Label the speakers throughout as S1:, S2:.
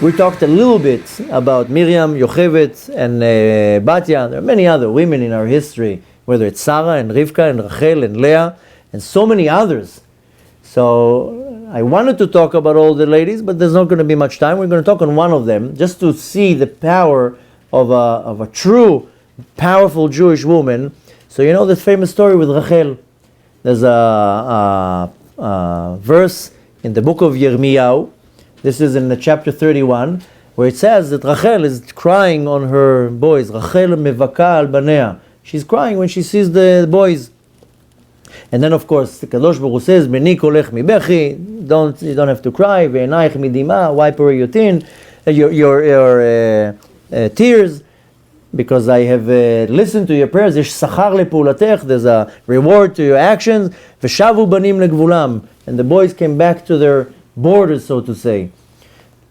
S1: We talked a little bit about Miriam, Yocheved, and Batya. There are many other women in our history, whether it's Sarah and Rivka and Rachel and Leah, and so many others. So I wanted to talk about all the ladies, but there's not going to be much time. We're going to talk on one of them, just to see the power of a true, powerful Jewish woman. So you know the famous story with Rachel. There's a verse in the book of Yirmiyahu. This is in the chapter 31, where it says that Rachel is crying on her boys. Rachel mevaka al banea. She's crying when she sees the boys. And then, of course, the Kadosh Baruch Hu says, "Beni kolech mibechi." You don't have to cry. Ve'enayich midima. Wipe away your tears, because I have listened to your prayers. There's sachar lepulatech. There's a reward to your actions. V'shavu banim legvulam. And the boys came back to their borders, so to say.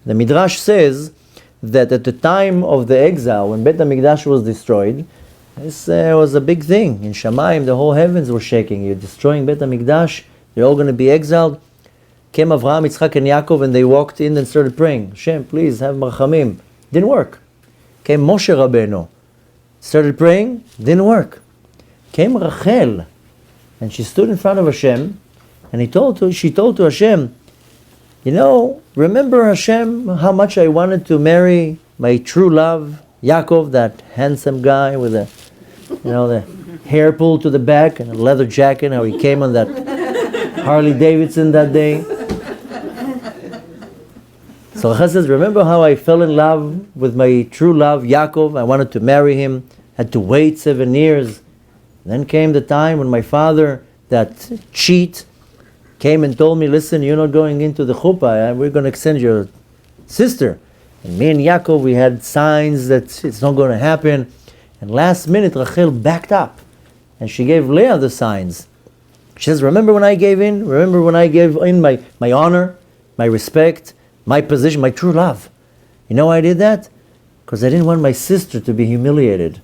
S1: The Midrash says that at the time of the exile, when Beit HaMikdash was destroyed, this was a big thing. In Shamayim, the whole heavens were shaking. You're destroying Beit HaMikdash, they're all going to be exiled. Came Avraham, Yitzchak, and Yaakov, and they walked in and started praying. Hashem, please, have marachamim. Didn't work. Came Moshe Rabbeinu, started praying, didn't work. Came Rachel, and she stood in front of Hashem, and she told to Hashem, you know, remember Hashem, how much I wanted to marry my true love, Yaakov, that handsome guy with the hair pulled to the back and a leather jacket, how he came on that Harley Davidson that day. So Rachel says, remember how I fell in love with my true love, Yaakov? I wanted to marry him, had to wait 7 years. Then came the time when my father, that cheat, came and told me, listen, you're not going into the chuppah, we're going to extend your sister. And me and Yaakov, we had signs that it's not going to happen. And last minute, Rachel backed up. And she gave Leah the signs. She says, remember when I gave in? Remember when I gave in my honor, my respect, my position, my true love? You know why I did that? Because I didn't want my sister to be humiliated.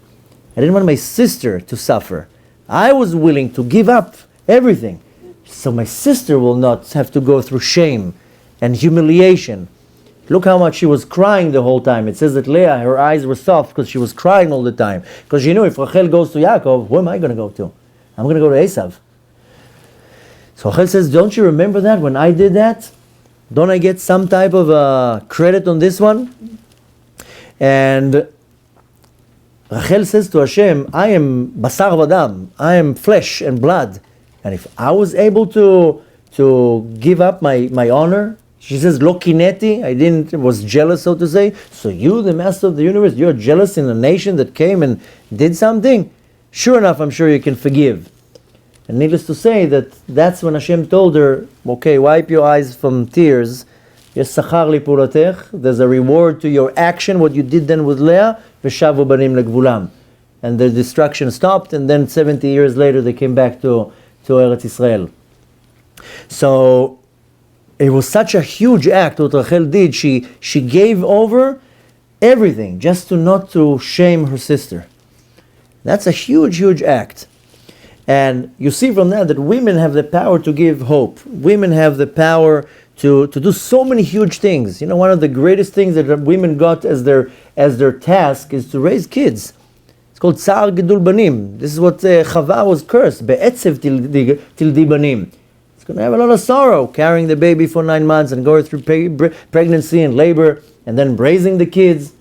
S1: I didn't want my sister to suffer. I was willing to give up everything, so my sister will not have to go through shame and humiliation. Look how much she was crying the whole time. It says that Leah, her eyes were soft because she was crying all the time. Because she knew if Rachel goes to Yaakov, who am I going to go to? I'm going to go to Esav. So Rachel says, don't you remember that when I did that? Don't I get some type of credit on this one? And Rachel says to Hashem, I am basar vadam, I am flesh and blood. And if I was able to give up my honor, she says, lo kineti, was jealous, so to say. So you, the master of the universe, you're jealous in a nation that came and did something? Sure enough, I'm sure you can forgive. And needless to say, that's when Hashem told her, okay, wipe your eyes from tears. Yes, sachar lipulatech. There's a reward to your action, what you did then with Leah. V'shavu banim legvulam. And the destruction stopped, and then 70 years later, they came back to Eretz Israel. So it was such a huge act what Rachel did. She gave over everything just not to shame her sister. That's a huge, huge act. And you see from that women have the power to give hope. Women have the power to do so many huge things. You know, one of the greatest things that women got as their task is to raise kids. It's called Tsar Gedul Banim. This is what Chava was cursed. Be'etzev tildi banim. It's going to have a lot of sorrow carrying the baby for 9 months and going through pregnancy and labor and then raising the kids.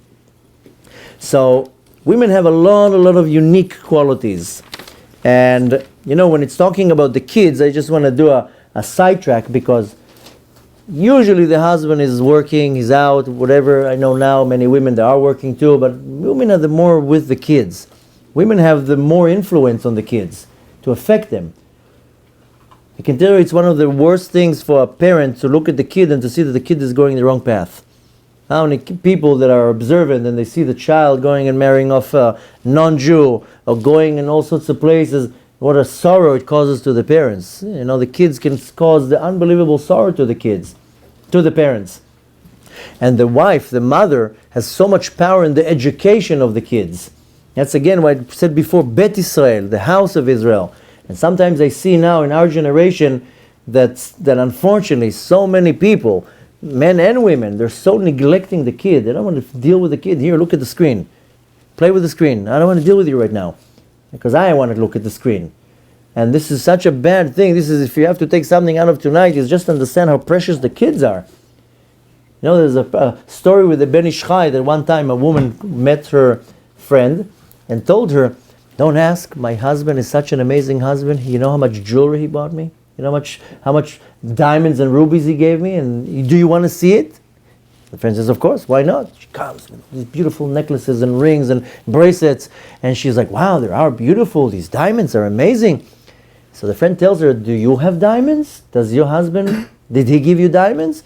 S1: So women have a lot of unique qualities. And you know, when it's talking about the kids, I just want to do a sidetrack, because usually the husband is working, he's out, whatever. I know now many women that are working too, but women are the more with the kids. Women have the more influence on the kids to affect them. I can tell you it's one of the worst things for a parent to look at the kid and to see that the kid is going the wrong path. How many people that are observant and they see the child going and marrying off a non-Jew or going in all sorts of places, what a sorrow it causes to the parents. You know, the kids can cause the unbelievable sorrow to the kids, to the parents. And the wife, the mother, has so much power in the education of the kids. That's again what I said before, Bet Israel, the house of Israel. And sometimes I see now in our generation that unfortunately so many people men and women, they're so neglecting the kid. They don't want to deal with the kid. Here, look at the screen. Play with the screen. I don't want to deal with you right now because I want to look at the screen. And this is such a bad thing. This is, if you have to take something out of tonight, is just understand how precious the kids are. You know, there's a story with the Ben Ish Chai that one time a woman met her friend and told her, don't ask, my husband is such an amazing husband. You know how much jewelry he bought me? You know how much diamonds and rubies he gave me? And do you want to see it? The friend says, of course, why not? She comes with these beautiful necklaces and rings and bracelets. And she's like, wow, they are beautiful. These diamonds are amazing. So the friend tells her, do you have diamonds? Does your husband, did he give you diamonds?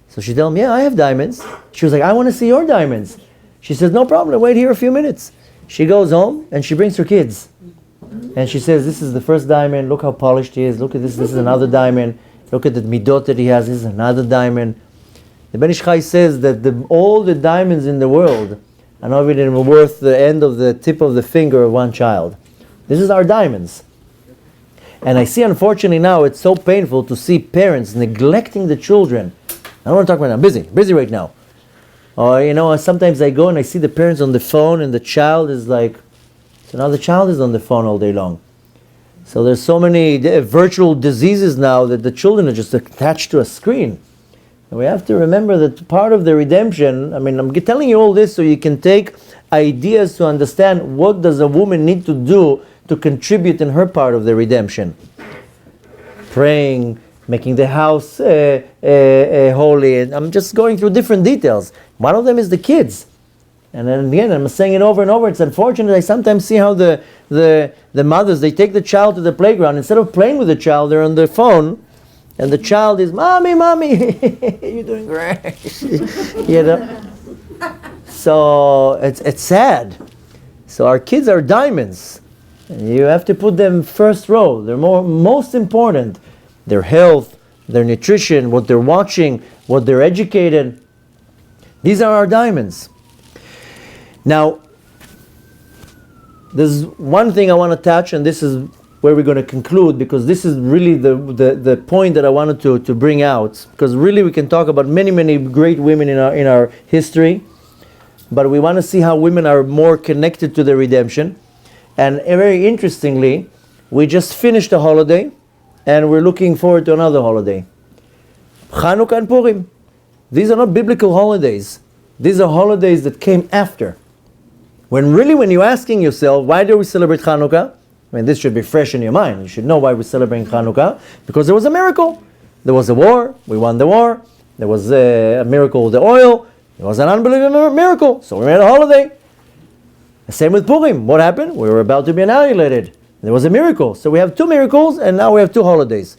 S1: So she tells him, yeah, I have diamonds. She was like, I want to see your diamonds. She says, no problem, wait here a few minutes. She goes home and she brings her kids. And she says, this is the first diamond, look how polished he is, look at this, this is another diamond, look at the midot that he has, this is another diamond. The Ben Ish Chai says that all the diamonds in the world are not even worth the end of the tip of the finger of one child. This is our diamonds. And I see, unfortunately now, it's so painful to see parents neglecting the children. I don't want to talk right now, I'm busy right now. Or, you know, sometimes I go and I see the parents on the phone and the child is like, so now the child is on the phone all day long. So there's so many virtual diseases now that the children are just attached to a screen. And we have to remember that part of the redemption, I mean, I'm telling you all this so you can take ideas to understand what does a woman need to do to contribute in her part of the redemption. Praying, making the house holy. And I'm just going through different details. One of them is the kids. And then again, I'm saying it over and over. It's unfortunate. I sometimes see how the mothers, they take the child to the playground. Instead of playing with the child, they're on their phone. And the child is, Mommy, you're doing great. You know? So it's sad. So our kids are diamonds. And you have to put them first row. They're most important. Their health, their nutrition, what they're watching, what they're educated. These are our diamonds. Now, there's one thing I want to touch, and this is where we're going to conclude, because this is really the point that I wanted to bring out. Because really we can talk about many great women in our history, but we want to see how women are more connected to the redemption. And very interestingly, we just finished a holiday, and we're looking forward to another holiday. Chanukah and Purim. These are not biblical holidays. These are holidays that came after. When you're asking yourself, why do we celebrate Chanukah? I mean, this should be fresh in your mind. You should know why we're celebrating Chanukah. Because there was a miracle. There was a war. We won the war. There was a miracle with the oil. It was an unbelievable miracle. So we made a holiday. The same with Purim. What happened? We were about to be annihilated. There was a miracle. So we have two miracles, and now we have two holidays.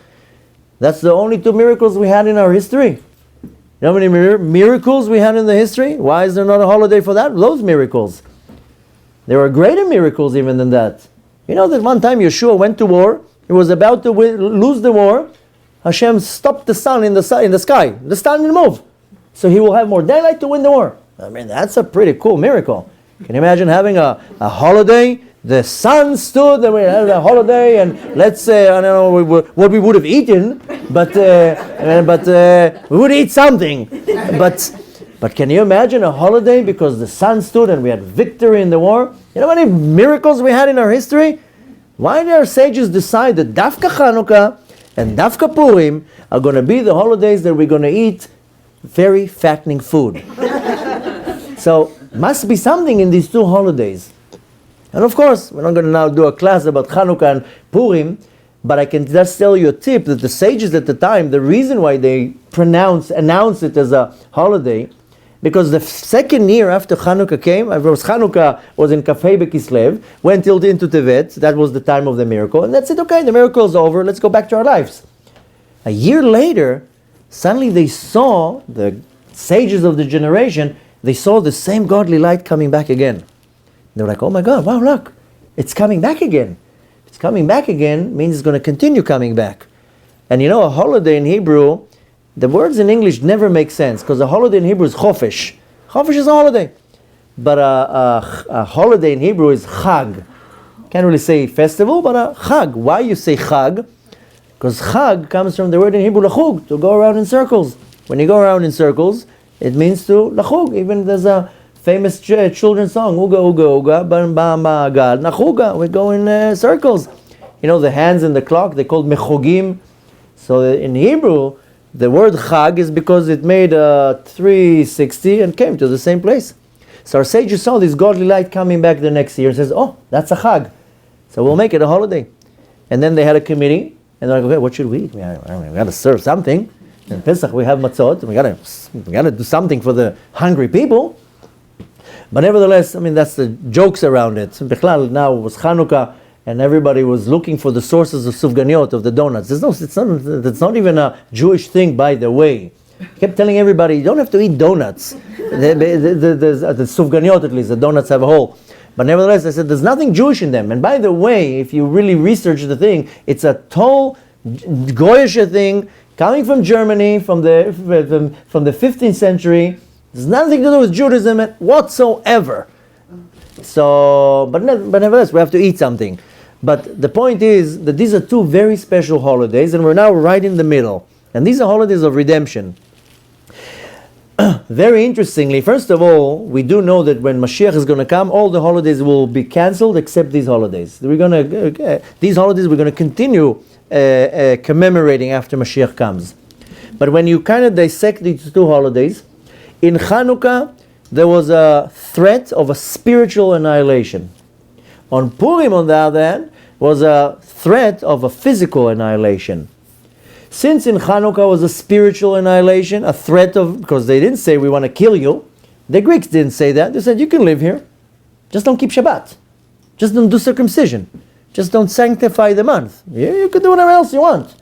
S1: That's the only two miracles we had in our history. You know how many miracles we had in the history? Why is there not a holiday for that? Those miracles. There were greater miracles even than that. You know that one time Yeshua went to war. He was about to lose the war. Hashem stopped the sun in the sky. The sun didn't move. So he will have more daylight to win the war. I mean, that's a pretty cool miracle. Can you imagine having a holiday? The sun stood, and we had a holiday, and let's say, I don't know what we would have eaten, but we would eat something. But can you imagine a holiday because the sun stood and we had victory in the war? You know how many miracles we had in our history? Why did our sages decide that Dafka Chanukah and Dafka Purim are going to be the holidays that we're going to eat very fattening food? So, must be something in these two holidays. And of course, we're not going to now do a class about Chanukah and Purim, but I can just tell you a tip that the sages at the time, the reason why they announce it as a holiday, because the second year after Chanukah came, Chanukah was in Kafei Bekislev, went into Tevet, that was the time of the miracle, and that's it, okay, the miracle is over, let's go back to our lives. A year later, suddenly they saw, the sages of the generation, they saw the same godly light coming back again. They were like, oh my God, wow, look, it's coming back again. It's coming back again means it's going to continue coming back. And you know, a holiday in Hebrew, the words in English never make sense, because a holiday in Hebrew is chofesh. Chofesh is a holiday. But a holiday in Hebrew is chag. Can't really say festival, but a chag. Why you say chag? Because chag comes from the word in Hebrew lachug, to go around in circles. When you go around in circles, it means to lachug. Even there's a famous children's song, Uga Uga Uga, Bam Bam Gal Nachuga. We go in circles. You know, the hands in the clock, they're called mechogim. So in Hebrew, the word chag is because it made a 360 and came to the same place. So our sages saw this godly light coming back the next year and says, oh, that's a chag. So we'll make it a holiday. And then they had a committee, and they're like, okay, what should we eat? We got to serve something. In Pesach we have matzot, we got to do something for the hungry people. But nevertheless, I mean, that's the jokes around it. Bechlal, now it was Chanukah, and everybody was looking for the sources of sufganiot, of the donuts. It's not even a Jewish thing, by the way. I kept telling everybody, you don't have to eat donuts. The sufganiot, at least, the donuts have a hole. But nevertheless, I said, there's nothing Jewish in them. And by the way, if you really research the thing, it's a total Goyish thing, coming from Germany, from the 15th century. There's nothing to do with Judaism whatsoever. So, but nevertheless, we have to eat something. But the point is that these are two very special holidays, and we're now right in the middle. And these are holidays of redemption. Very interestingly, first of all, we do know that when Mashiach is going to come, all the holidays will be cancelled except these holidays. These holidays we're going to continue commemorating after Mashiach comes. But when you kind of dissect these two holidays, in Chanukah, there was a threat of a spiritual annihilation. On Purim, on the other hand, was a threat of a physical annihilation. Since in Chanukah was a spiritual annihilation, a threat of, because they didn't say we want to kill you, the Greeks didn't say that. They said you can live here, just don't keep Shabbat, just don't do circumcision, just don't sanctify the month. You can do whatever else you want,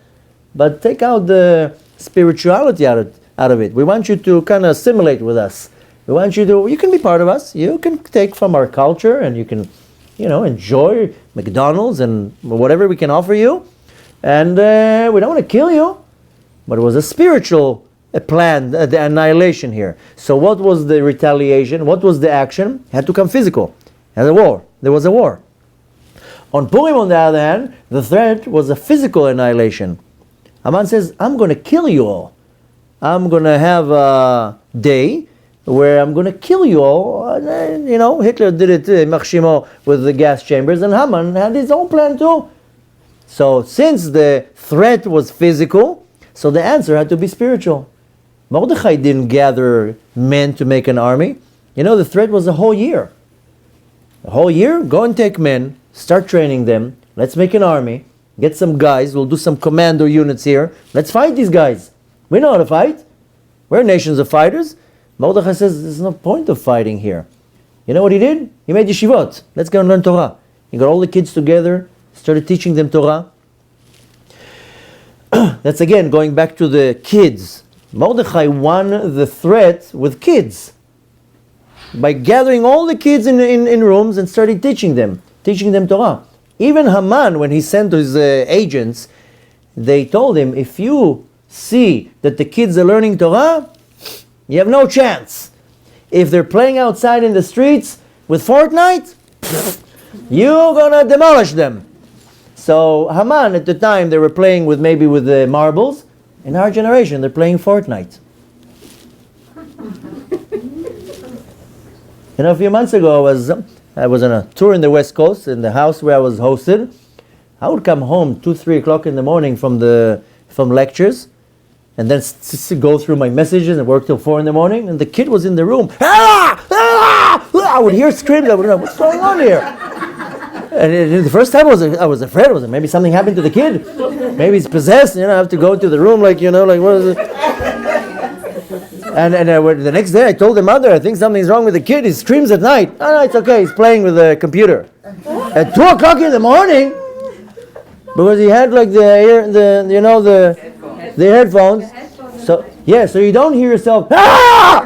S1: but take out the spirituality out of it. We want you to kind of assimilate with us. We want you to, you can be part of us. You can take from our culture, and you can, enjoy McDonald's and whatever we can offer you. And we don't want to kill you. But it was a spiritual plan, the annihilation here. So what was the retaliation? What was the action? It had to come physical. It had a war. There was a war. On Purim, on the other hand, the threat was a physical annihilation. Haman says, I'm going to kill you all. I'm going to have a day where I'm going to kill you all. Hitler did it, Machshimo, with the gas chambers, and Haman had his own plan too. So since the threat was physical, so the answer had to be spiritual. Mordechai didn't gather men to make an army. The threat was a whole year. A whole year, go and take men, start training them, let's make an army, get some guys, we'll do some commando units here, let's fight these guys. We know how to fight. We're nations of fighters. Mordechai says, there's no point of fighting here. You know what he did? He made yeshivot. Let's go and learn Torah. He got all the kids together, started teaching them Torah. That's again going back to the kids. Mordechai won the threat with kids by gathering all the kids in rooms and started teaching them Torah. Even Haman, when he sent his agents, they told him, if you see that the kids are learning Torah, you have no chance. If they're playing outside in the streets with Fortnite, you're gonna demolish them. So Haman, at the time, they were playing with the marbles. In our generation, they're playing Fortnite. A few months ago, I was on a tour in the West Coast, in the house where I was hosted. I would come home 2-3 o'clock in the morning from lectures, and then go through my messages and work till 4 in the morning, and the kid was in the room. Ah! Ah! I would hear screams. I would know, what's going on here? And the first time I was afraid. Was maybe something happened to the kid? Maybe he's possessed. I have to go to the room, like what is it? And the next day I told the mother, I think something's wrong with the kid. He screams at night. Oh, no, it's okay. He's playing with the computer. At 2 o'clock in the morning, because he had like the headphones. So you don't hear yourself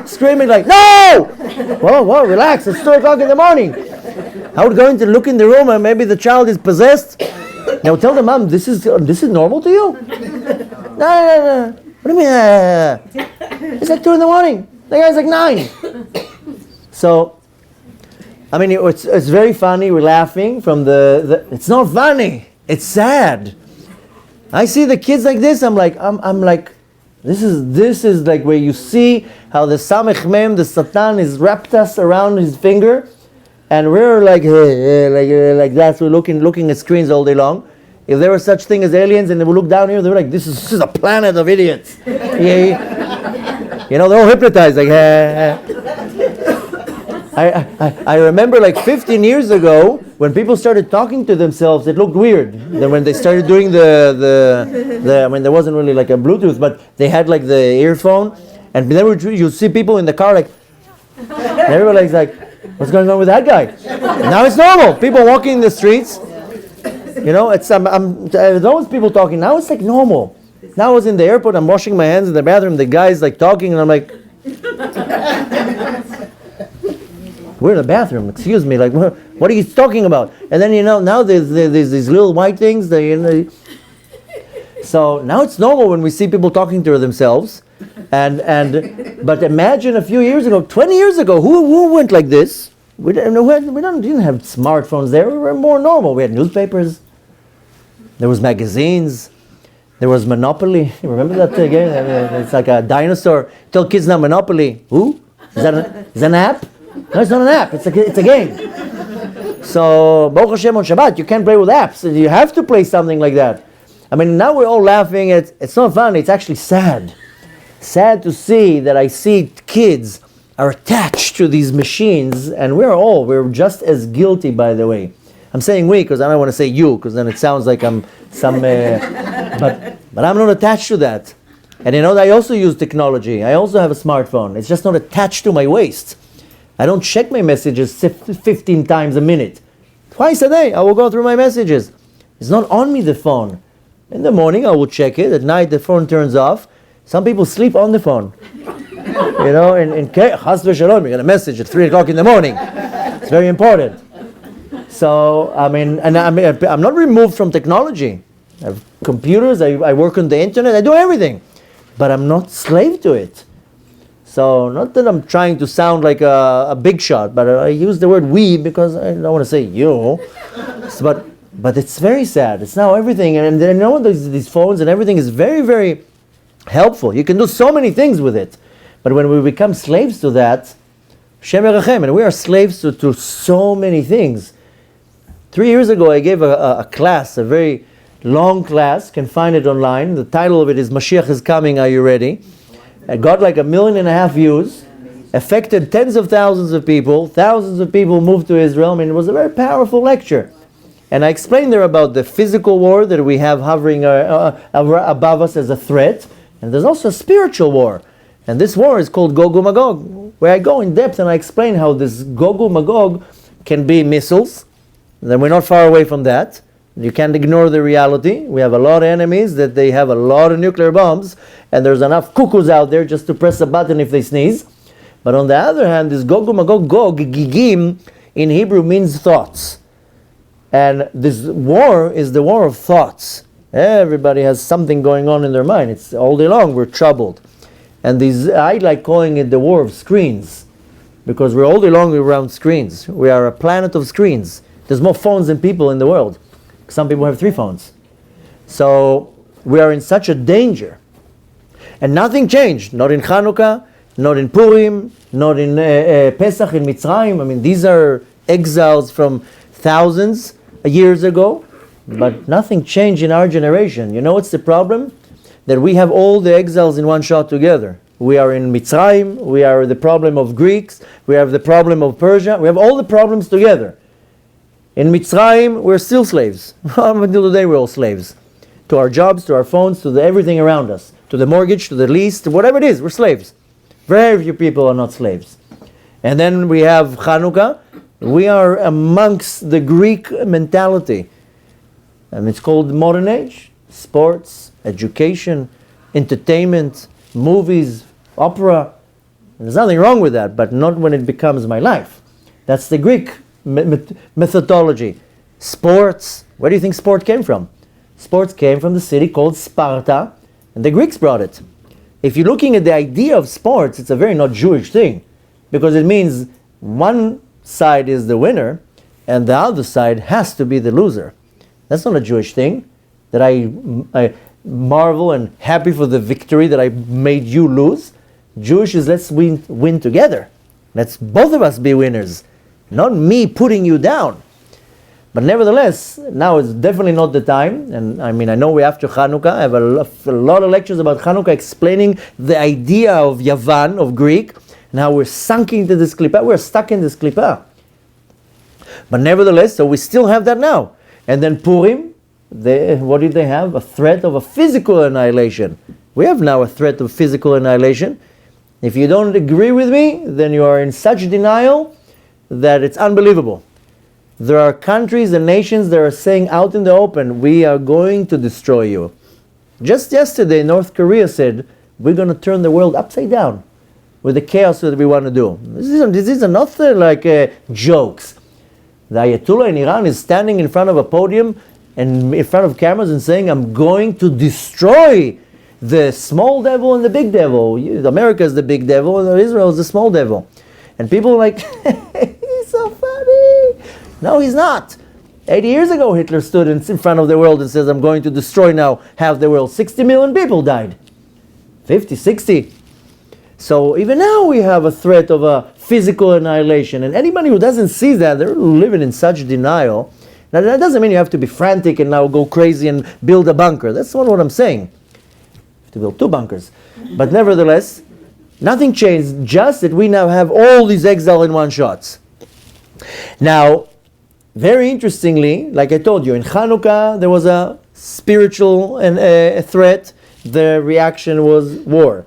S1: screaming like, no! Whoa, relax. It's 2 o'clock in the morning. I would go in to look in the room, and maybe the child is possessed. Now tell the mom, this is normal to you? No. What do you mean? It's like 2 in the morning. The guy's like 9. So, I mean, it's very funny. We're laughing from it's not funny. It's sad. I see the kids like this. I'm like, This is like where you see how the Samech Mem, the Satan, is wrapped us around his finger, and we're like that. We're looking at screens all day long. If there was such thing as aliens, and they would look down here, they were like, "This is a planet of idiots." Yeah. You know, they're all hypnotized. Like, I remember like 15 years ago when people started talking to themselves, it looked weird. Then when they started doing the I mean, there wasn't really like a Bluetooth, but they had like the earphone, and then you see people in the car like, and everybody's like, "What's going on with that guy?" Now it's normal. People walking in the streets. You know, it's those people talking. Now it's like normal. Now I was in the airport, I'm washing my hands in the bathroom, the guy's like talking, and I'm like, we're in the bathroom, excuse me, like, what are you talking about? And then, you know, now there's these little white things, so now it's normal when we see people talking to themselves, but imagine a few years ago, 20 years ago, who went like this? We didn't have smartphones there, we were more normal. We had newspapers, there was magazines, there was Monopoly. You remember that game? It's like a dinosaur. Tell kids now Monopoly. Who? Is that an app? No, it's not an app. It's a game. So, Baruch Hashem on Shabbat, you can't play with apps. You have to play something like that. I mean, now we're all laughing. It's not fun. It's actually sad. Sad to see that I see kids are attached to these machines, and we're just as guilty, by the way. I'm saying we because I don't want to say you, because then it sounds like I'm some... but I'm not attached to that. And you know, I also use technology. I also have a smartphone. It's just not attached to my waist. I don't check my messages 15 times a minute. Twice a day, I will go through my messages. It's not on me, the phone. In the morning, I will check it. At night, the phone turns off. Some people sleep on the phone. You know, in Chas v'Shalom, you get a message at 3 o'clock in the morning. It's very important. So, I'm not removed from technology. I have computers, I work on the internet, I do everything. But I'm not slave to it. So, not that I'm trying to sound like a big shot, but I use the word we because I don't want to say you. But it's very sad. It's now everything, and you know these phones and everything is very, very helpful. You can do so many things with it. But when we become slaves to that, Shem Yerachem, and we are slaves to so many things. 3 years ago, I gave a class, a very long class, can find it online. The title of it is Mashiach is Coming, Are You Ready? It got like 1.5 million views, affected tens of thousands of people moved to Israel. I mean, it was a very powerful lecture. And I explained there about the physical war that we have hovering above us as a threat, and there's also a spiritual war. And this war is called Gog Magog, where I go in depth and I explain how this Gog Magog can be missiles. Then we're not far away from that. You can't ignore the reality. We have a lot of enemies that they have a lot of nuclear bombs, and there's enough cuckoos out there just to press a button if they sneeze. But on the other hand, this Gog Magog, Gog, Gigim, in Hebrew means thoughts. And this war is the war of thoughts. Everybody has something going on in their mind. It's all day long we're troubled. And I like calling it the war of screens, because we're all day long around screens. We are a planet of screens. There's more phones than people in the world. Some people have 3 phones. So we are in such a danger. And nothing changed. Not in Hanukkah, not in Purim, not in Pesach, in Mitzrayim. I mean, these are exiles from thousands of years ago. But nothing changed in our generation. You know what's the problem? That we have all the exiles in one shot together. We are in Mitzrayim, we are the problem of Greeks, we have the problem of Persia, we have all the problems together. In Mitzrayim, we're still slaves. Until today, we're all slaves. To our jobs, to our phones, to everything around us. To the mortgage, to the lease, to whatever it is, we're slaves. Very few people are not slaves. And then we have Chanukah. We are amongst the Greek mentality. And it's called the modern age. Sports, education, entertainment, movies, opera. And there's nothing wrong with that, but not when it becomes my life. That's the Greek methodology. Sports, where do you think sport came from? Sports came from the city called Sparta, and the Greeks brought it. If you're looking at the idea of sports, it's a very not Jewish thing, because it means one side is the winner, and the other side has to be the loser. That's not a Jewish thing. That marvel and happy for the victory that I made you lose. Jewish is let's win together. Let's both of us be winners, not me putting you down. But nevertheless, now is definitely not the time. And I mean, I know we're after Hanukkah. I have a lot of lectures about Hanukkah explaining the idea of Yavan, of Greek, and how we're sunk into this klippah. We're stuck in this klippah. But nevertheless, so we still have that now. And then Purim, what did they have? A threat of a physical annihilation. We have now a threat of physical annihilation. If you don't agree with me, then you are in such denial that it's unbelievable. There are countries and nations that are saying out in the open, we are going to destroy you. Just yesterday, North Korea said, we're going to turn the world upside down with the chaos that we want to do. These are not like jokes. The Ayatollah in Iran is standing in front of a podium and in front of cameras and saying, I'm going to destroy the small devil and the big devil. America is the big devil and Israel is the small devil. And people are like, he's so funny. No, he's not. 80 years ago, Hitler stood in front of the world and says, I'm going to destroy now half the world. 60 million people died. 50, 60. So even now we have a threat of a physical annihilation. And anybody who doesn't see that, they're living in such denial. Now that doesn't mean you have to be frantic and now go crazy and build a bunker. That's not what I'm saying. You have to build 2 bunkers. But nevertheless, nothing changed, just that we now have all these exile in one shots. Now, very interestingly, like I told you, in Hanukkah there was a spiritual threat. The reaction was war.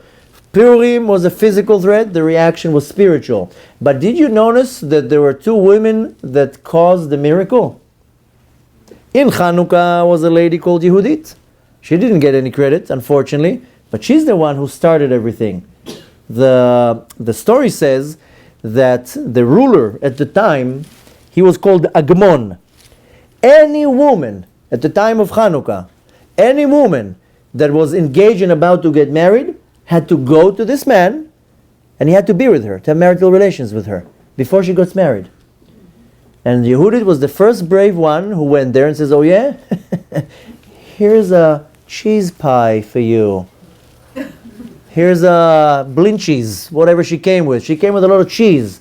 S1: Purim was a physical threat. The reaction was spiritual. But did you notice that there were 2 women that caused the miracle? In Hanukkah was a lady called Yehudit. She didn't get any credit, unfortunately, but she's the one who started everything. The story says that the ruler at the time, he was called Agmon. Any woman at the time of Hanukkah, any woman that was engaged and about to get married, had to go to this man and he had to be with her, to have marital relations with her before she gets married. And Yehudit was the first brave one who went there and says, oh yeah? Here's a cheese pie for you. Here's a blinchies, whatever she came with. She came with a lot of cheese.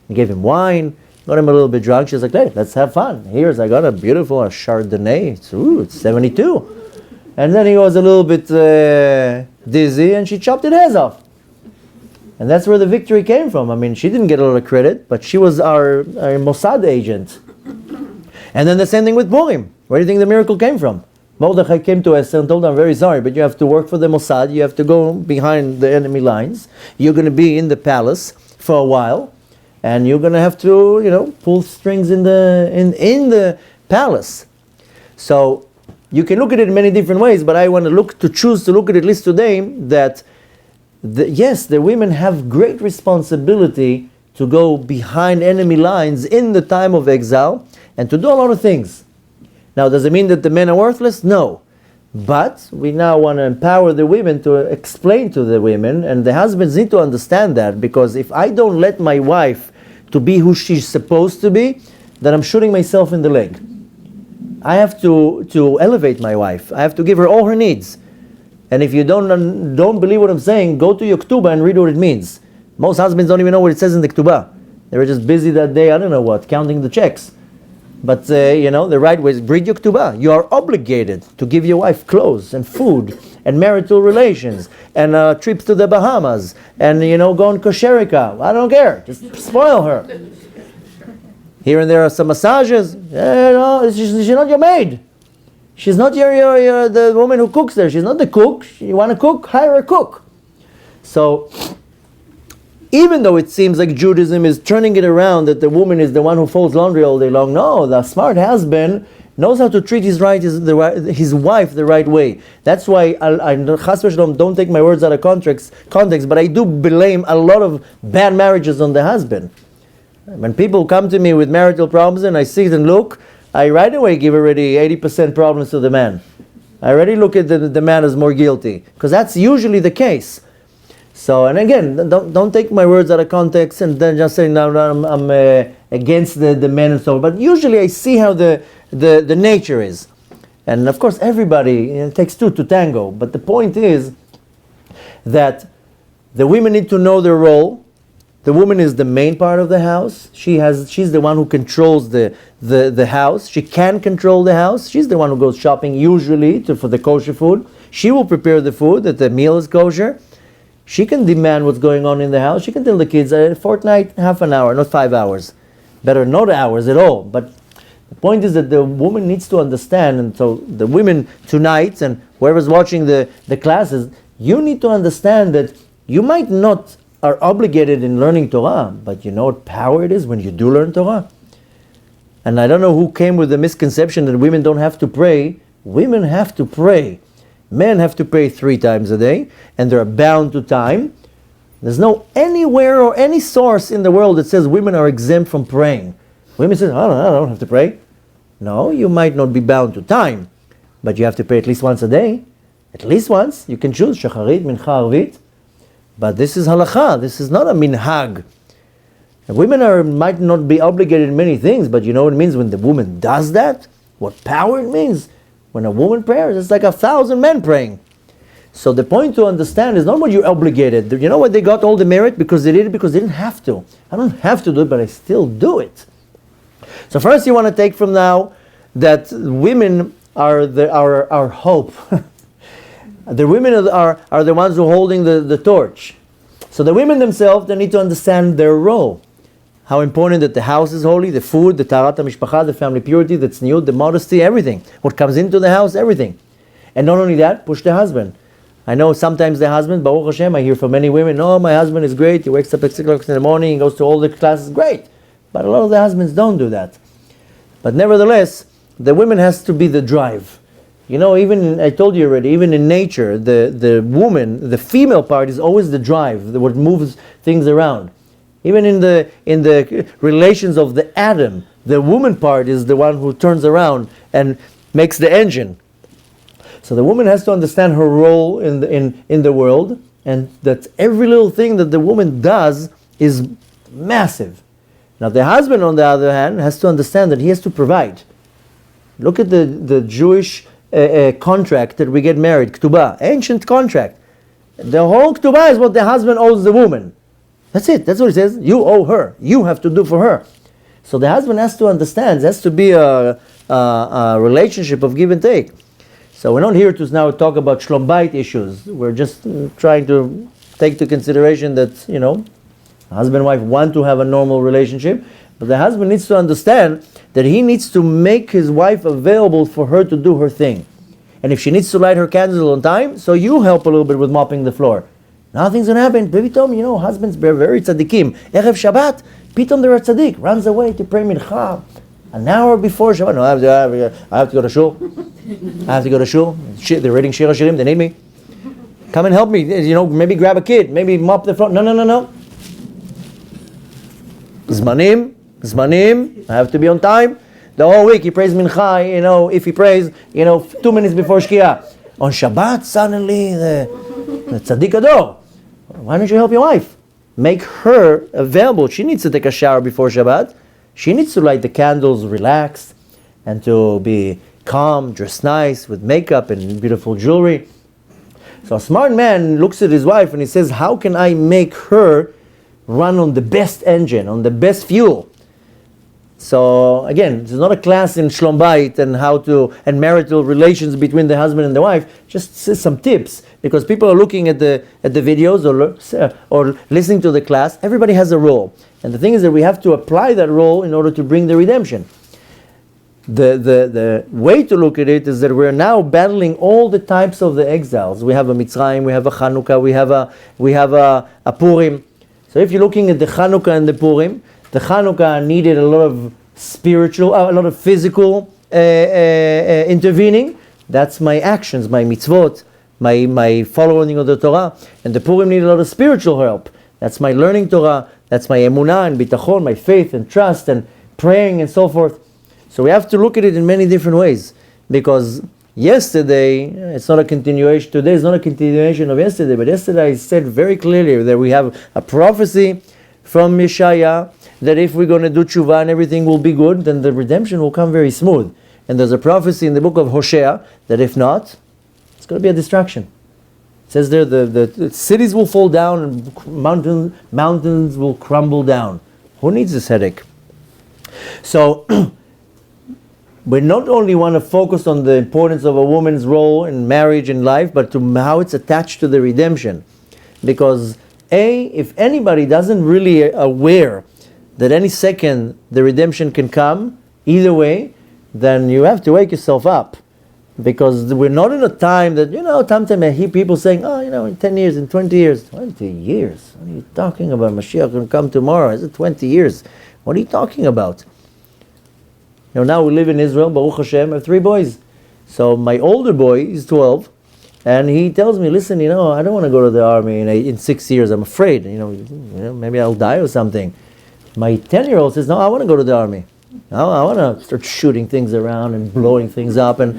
S1: He gave him wine, got him a little bit drunk. She's like, hey, let's have fun. I got a beautiful Chardonnay. It's 72. And then he was a little bit dizzy and she chopped his head off. And that's where the victory came from. I mean, she didn't get a lot of credit, but she was our Mossad agent. And then the same thing with Purim. Where do you think the miracle came from? Mordechai came to Esther and told her, I'm very sorry, but you have to work for the Mossad. You have to go behind the enemy lines. You're going to be in the palace for a while. And you're going to have to, pull strings in the palace. So you can look at it in many different ways, but I want to choose to look at it at least today that yes, the women have great responsibility to go behind enemy lines in the time of exile and to do a lot of things. Now, does it mean that the men are worthless? No. But we now want to empower the women to explain to the women, and the husbands need to understand that, because if I don't let my wife to be who she's supposed to be, then I'm shooting myself in the leg. I have to elevate my wife. I have to give her all her needs. And if you don't believe what I'm saying, go to your Ketubah and read what it means. Most husbands don't even know what it says in the Ketubah. They were just busy that day, I don't know what, counting the checks. But, the right way is read your Ketubah. You are obligated to give your wife clothes and food and marital relations and trips to the Bahamas and, go on Kosherika. I don't care. Just spoil her. Here and there are some massages. She's not your maid. She's not your the woman who cooks there. She's not the cook. You want to cook? Hire a cook. So, even though it seems like Judaism is turning it around, that the woman is the one who folds laundry all day long, no, the smart husband knows how to treat his wife the right way. That's why I Chas v'shalom, don't take my words out of context, but I do blame a lot of bad marriages on the husband. When people come to me with marital problems and I see them look, I right away give already 80% problems to the man. I already look at the man as more guilty, because that's usually the case. So, and again, don't take my words out of context and then just say, no, I'm against the men and so on. But usually I see how the nature is. And of course, everybody, it takes two to tango. But the point is that the women need to know their role. The woman is the main part of the house. She's the one who controls the house. She can control the house. She's the one who goes shopping usually for the kosher food. She will prepare the food, that the meal is kosher. She can demand what's going on in the house. She can tell the kids a fortnight, half an hour, not 5 hours. Better not hours at all. But the point is that the woman needs to understand, and so the women tonight, and whoever's watching the classes, you need to understand that you might not are obligated in learning Torah, but you know what power it is when you do learn Torah? And I don't know who came with the misconception that women don't have to pray. Women have to pray. Men have to pray 3 times a day, and they're bound to time. There's no anywhere or any source in the world that says women are exempt from praying. Women say, I don't have to pray. No, you might not be bound to time, but you have to pray at least once a day. At least once. You can choose Shacharit, Mincha, Arvit. But this is halakha. This is not a minhag. And women might not be obligated in many things, but you know what it means when the woman does that? What power it means? When a woman prays, it's like 1,000 men praying. So the point to understand is not what you're obligated. You know what they got all the merit? Because they did it because they didn't have to. I don't have to do it, but I still do it. So first you want to take from now that women are our hope. The women are the ones who are holding the torch. So the women themselves, they need to understand their role. How important that the house is holy, the food, the tarat mishpacha, the family purity, the tzniut, the modesty, everything. What comes into the house, everything. And not only that, push the husband. I know sometimes the husband, Baruch Hashem, I hear from many women, no, my husband is great, he wakes up at 6 o'clock in the morning, he goes to all the classes, great. But a lot of the husbands don't do that. But nevertheless, the woman has to be the drive. You know, I told you already, even in nature, the woman, the female part is always the drive, what moves things around. Even in the relations of the atom, the woman part is the one who turns around and makes the engine. So the woman has to understand her role in the world, and that every little thing that the woman does is massive. Now the husband, on the other hand, has to understand that he has to provide. Look at the Jewish contract that we get married, Ketubah, ancient contract. The whole Ketubah is what the husband owes the woman. That's it. That's what it says. You owe her. You have to do for her. So the husband has to understand. There has to be a relationship of give and take. So we're not here to now talk about shlom bayit issues. We're just trying to take into consideration that, husband and wife want to have a normal relationship, but the husband needs to understand that he needs to make his wife available for her to do her thing. And if she needs to light her candles on time, so you help a little bit with mopping the floor. Nothing's going to happen. Baby told me, husbands are very tzaddikim. Erev Shabbat, pitom they're a tzaddik. Runs away to pray mincha. An hour before Shabbat. No, I have to go to shul. I have to go to shul. They're reading Shir HaShirim. They need me. Come and help me. Maybe grab a kid. Maybe mop the floor. No. Zmanim. I have to be on time. The whole week he prays mincha, if he prays, 2 minutes before Shkia. On Shabbat, suddenly the tzaddik ador. Why don't you help your wife? Make her available. She needs to take a shower before Shabbat. She needs to light the candles, relax, and to be calm, dress nice, with makeup and beautiful jewelry. So a smart man looks at his wife and he says, how can I make her run on the best engine, on the best fuel? So again, this is not a class in shlom bayit and marital relations between the husband and the wife. Just some tips, because people are looking at the videos or listening to the class. Everybody has a role, and the thing is that we have to apply that role in order to bring the redemption. The way to look at it is that we're now battling all the types of the exiles. We have a Mitzrayim, we have a Chanukah, we have a Purim. So if you're looking at the Chanukah and the Purim, the Chanukah needed a lot of spiritual, a lot of physical intervening. That's my actions, my mitzvot, my following of the Torah. And the Purim needed a lot of spiritual help. That's my learning Torah. That's my emunah and bitachon, my faith and trust and praying and so forth. So we have to look at it in many different ways. Because yesterday, it's not a continuation. Today is not a continuation of yesterday. But yesterday I said very clearly that we have a prophecy from Yeshaya that if we're going to do tshuva and everything will be good, then the redemption will come very smooth. And there's a prophecy in the book of Hosea that if not, it's going to be a destruction. It says there the cities will fall down and mountains will crumble down. Who needs this headache? So we not only want to focus on the importance of a woman's role in marriage and life, but to how it's attached to the redemption. Because if anybody doesn't really aware that any second the redemption can come, either way, then you have to wake yourself up. Because we're not in a time that, sometimes I hear people saying, in 10 years, in 20 years. 20 years? What are you talking about? Mashiach will come tomorrow. Is it 20 years? What are you talking about? Now we live in Israel, Baruch Hashem, I have 3 boys. So my older boy is 12, and he tells me, listen, I don't want to go to the army in 6 years. I'm afraid, maybe I'll die or something. My 10-year-old says, no, I want to go to the army. I want to start shooting things around and blowing things up. And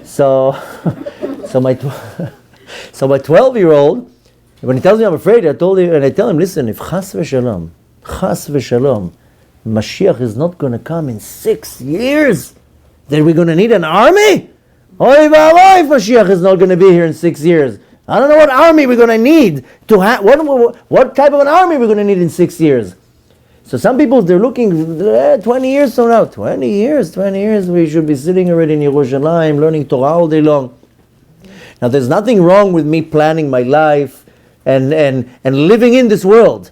S1: so my 12-year-old, when he tells me I'm afraid, I tell him, listen, if chas v'shalom, Mashiach is not going to come in 6 years, then we're going to need an army? Oy v'avoy, if Mashiach is not going to be here in 6 years. I don't know what army we're going to need to have. What type of an army we're going to need in 6 years? So some people, they're looking 20 years from now. 20 years, we should be sitting already in Yerushalayim, learning Torah all day long. Now there's nothing wrong with me planning my life and living in this world.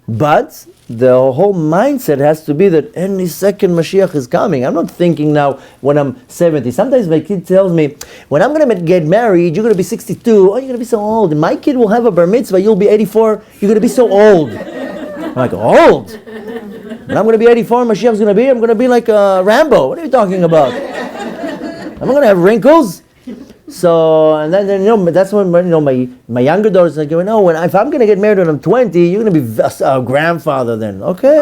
S1: But the whole mindset has to be that any second Mashiach is coming. I'm not thinking now when I'm 70. Sometimes my kid tells me, when I'm going to get married, you're going to be 62. Oh, you're going to be so old. And my kid will have a bar mitzvah, you'll be 84. You're going to be so old. I'm like, old? When I'm going to be 84, Mashiach's going to be, I'm going to be like Rambo. What are you talking about? I'm going to have wrinkles. So, and then that's when my younger daughter's like, if I'm going to get married when I'm 20, you're going to be a grandfather then. Okay,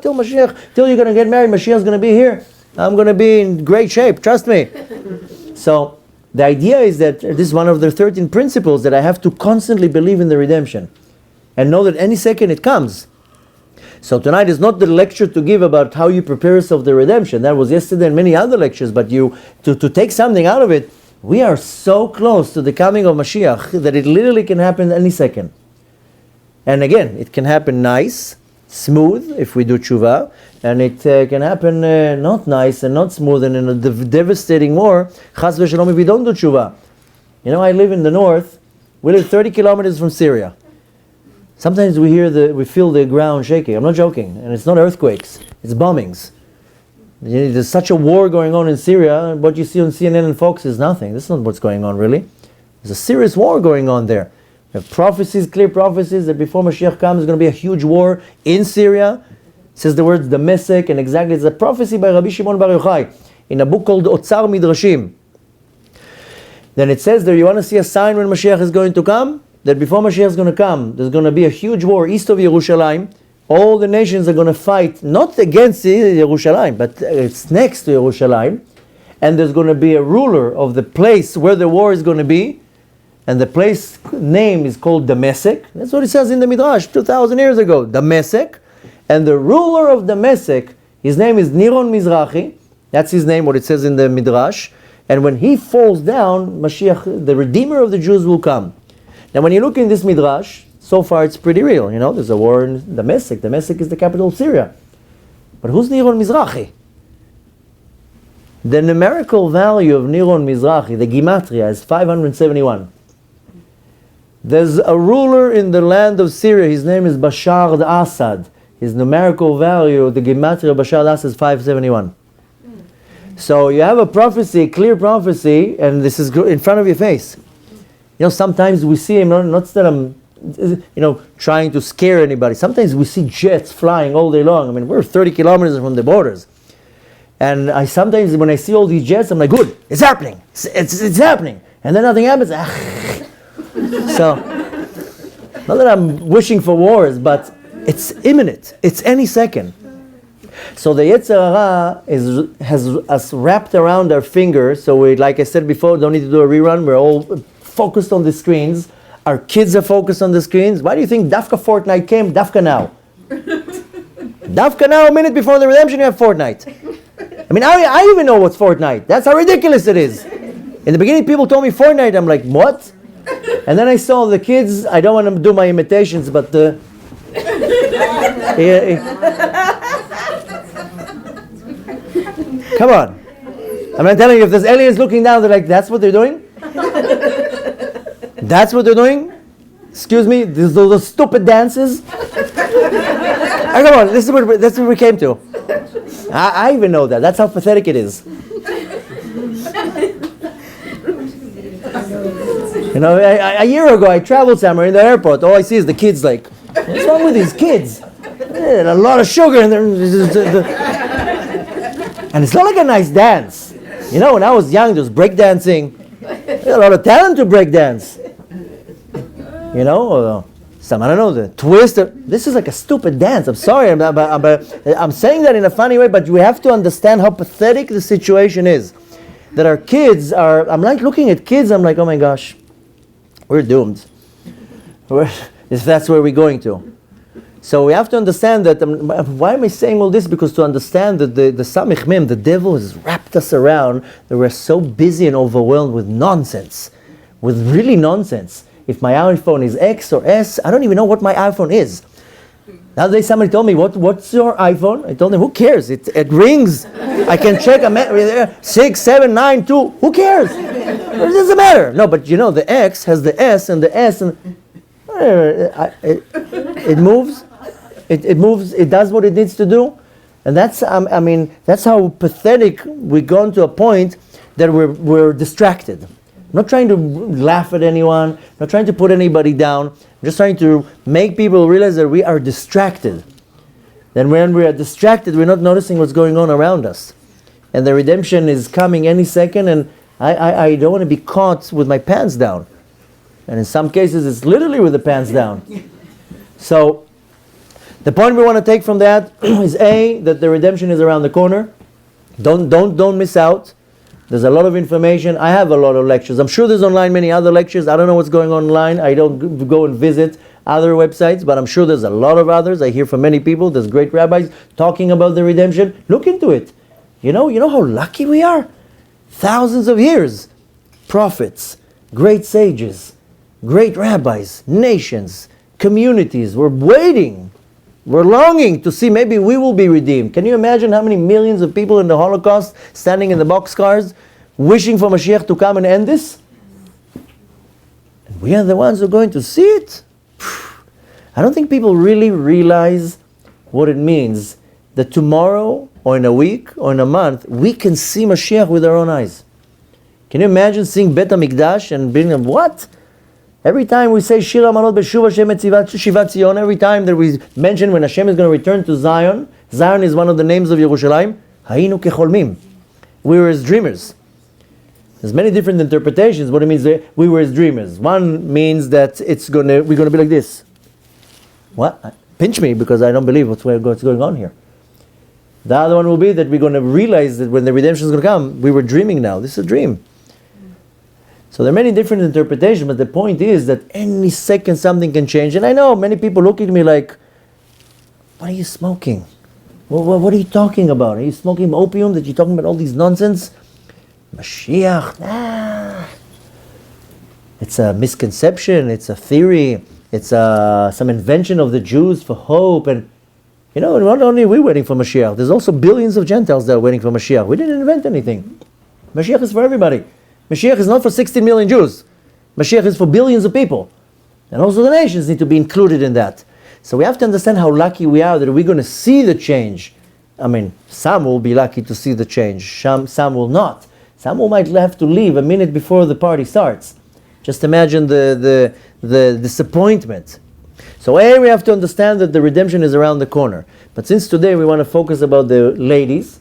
S1: till Mashiach, till you're going to get married, Mashiach's going to be here. I'm going to be in great shape, trust me. So, the idea is that this is one of the 13 principles, that I have to constantly believe in the redemption and know that any second it comes. So tonight is not the lecture to give about how you prepare yourself for the redemption. That was yesterday and many other lectures, but to take something out of it, we are so close to the coming of Mashiach that it literally can happen any second. And again, it can happen nice, smooth, if we do tshuva, and it can happen not nice and not smooth and in a devastating war, chas v'shalom, if we don't do tshuva. I live in the north. We live 30 kilometers from Syria. Sometimes we feel the ground shaking. I'm not joking. And it's not earthquakes, it's bombings. There's such a war going on in Syria, and what you see on CNN and Fox is nothing. This is not what's going on really. There's a serious war going on there. We have prophecies, clear prophecies, that before Mashiach comes, there's going to be a huge war in Syria. It says the words Damascus, and exactly it's a prophecy by Rabbi Shimon Bar Yochai in a book called Otzar Midrashim. Then it says there, you want to see a sign when Mashiach is going to come? That before Mashiach is going to come, there's going to be a huge war east of Yerushalayim. All the nations are going to fight, not against Yerushalayim, but it's next to Yerushalayim. And there's going to be a ruler of the place where the war is going to be. And the place name is called Damascus. That's what it says in the Midrash 2,000 years ago. Damascus. And the ruler of Damascus, his name is Niron Mizrahi. That's his name, what it says in the Midrash. And when he falls down, Mashiach, the Redeemer of the Jews, will come. Now when you look in this Midrash, so far it's pretty real. There's a war in Damascus. Damascus is the capital of Syria. But who's Niron Mizrahi? The numerical value of Niron Mizrahi, the Gematria, is 571. There's a ruler in the land of Syria. His name is Bashar al-Assad. His numerical value, the Gematria of Bashar al-Assad, is 571. So you have a prophecy, a clear prophecy, and this is in front of your face. Sometimes we see him, not that I'm trying to scare anybody. Sometimes we see jets flying all day long. We're 30 kilometers from the borders. And sometimes when I see all these jets, I'm like, good, it's happening. It's happening. And then nothing happens. So, not that I'm wishing for wars, but it's imminent. It's any second. So the Yetzer Hara has us wrapped around our finger. So we, like I said before, don't need to do a rerun. We're all focused on the screens. Our kids are focused on the screens. Why do you think Dafka Fortnite came? Dafka now. Dafka now, a minute before the redemption, you have Fortnite. I mean, I even know what's Fortnite. That's how ridiculous it is. In the beginning, people told me Fortnite. I'm like, what? And then I saw the kids. I don't want to do my imitations, but come on. I'm not telling you, if there's aliens looking down, they're like, that's what they're doing? That's what they're doing? Excuse me, those stupid dances? Come on, that's what we came to. I even know that. That's how pathetic it is. You know, a year ago I traveled somewhere in the airport. All I see is the kids like, what's wrong with these kids? A lot of sugar in there. And it's not like a nice dance. You know, when I was young, there was breakdancing. There's a lot of talent to breakdance. You know, I don't know, the twist. This is like a stupid dance. I'm sorry. I'm saying that in a funny way, but we have to understand how pathetic the situation is. That our kids are, I'm like looking at kids, I'm like, oh my gosh, we're doomed. If that's where we're going to. So we have to understand that, why am I saying all this? Because to understand that the Samich Mem, the devil has wrapped us around, that we're so busy and overwhelmed with nonsense. With really nonsense. If my iPhone is X or S, I don't even know what my iPhone is. The other day somebody told me, what's your iPhone? I told them, who cares? It rings. I can check 6, 7, 9, 2. Who cares? It doesn't matter. No, but you know, the X has the S and the S, and it moves. It moves. It does what it needs to do. And that's, that's how pathetic we've gone to a point that we're distracted. I'm not trying to laugh at anyone, not trying to put anybody down. I'm just trying to make people realize that we are distracted. Then when we are distracted, we're not noticing what's going on around us. And the redemption is coming any second, and I don't want to be caught with my pants down. And in some cases, it's literally with the pants down. So, the point we want to take from that is A, that the redemption is around the corner. Don't miss out. There's a lot of information. I have a lot of lectures. I'm sure there's online many other lectures. I don't know what's going on online. I don't go and visit other websites, but I'm sure there's a lot of others. I hear from many people. There's great rabbis talking about the redemption. Look into it. You know how lucky we are? Thousands of years. Prophets, great sages, great rabbis, nations, communities. We're waiting. We're longing to see maybe we will be redeemed. Can you imagine how many millions of people in the Holocaust standing in the boxcars wishing for Mashiach to come and end this? And we are the ones who are going to see it? I don't think people really realize what it means that tomorrow or in a week or in a month we can see Mashiach with our own eyes. Can you imagine seeing Bet HaMikdash and being like, what? Every time we say Shir HaMalot B'Shuv Hashem et Shivat Zion, every time that we mention when Hashem is going to return to Zion, Zion is one of the names of Yerushalayim, Hayinu Kecholmim. We were as dreamers. There's many different interpretations what it means we were as dreamers. One means that we're going to be like this. What? Pinch me because I don't believe what's going on here. The other one will be that we're going to realize that when the redemption is going to come, we were dreaming now. This is a dream. So there are many different interpretations, but the point is that any second something can change. And I know many people look at me like, what are you smoking? What are you talking about? Are you smoking opium? That you're talking about all these nonsense? Mashiach, nah. It's a misconception, it's a theory, it's some invention of the Jews for hope. And not only are we waiting for Mashiach, there's also billions of Gentiles that are waiting for Mashiach. We didn't invent anything. Mashiach is for everybody. Mashiach is not for 16 million Jews. Mashiach is for billions of people. And also the nations need to be included in that. So we have to understand how lucky we are that we're going to see the change. Some will be lucky to see the change. Some will not. Some might have to leave a minute before the party starts. Just imagine the disappointment. So we have to understand that the redemption is around the corner. But since today we want to focus about the ladies,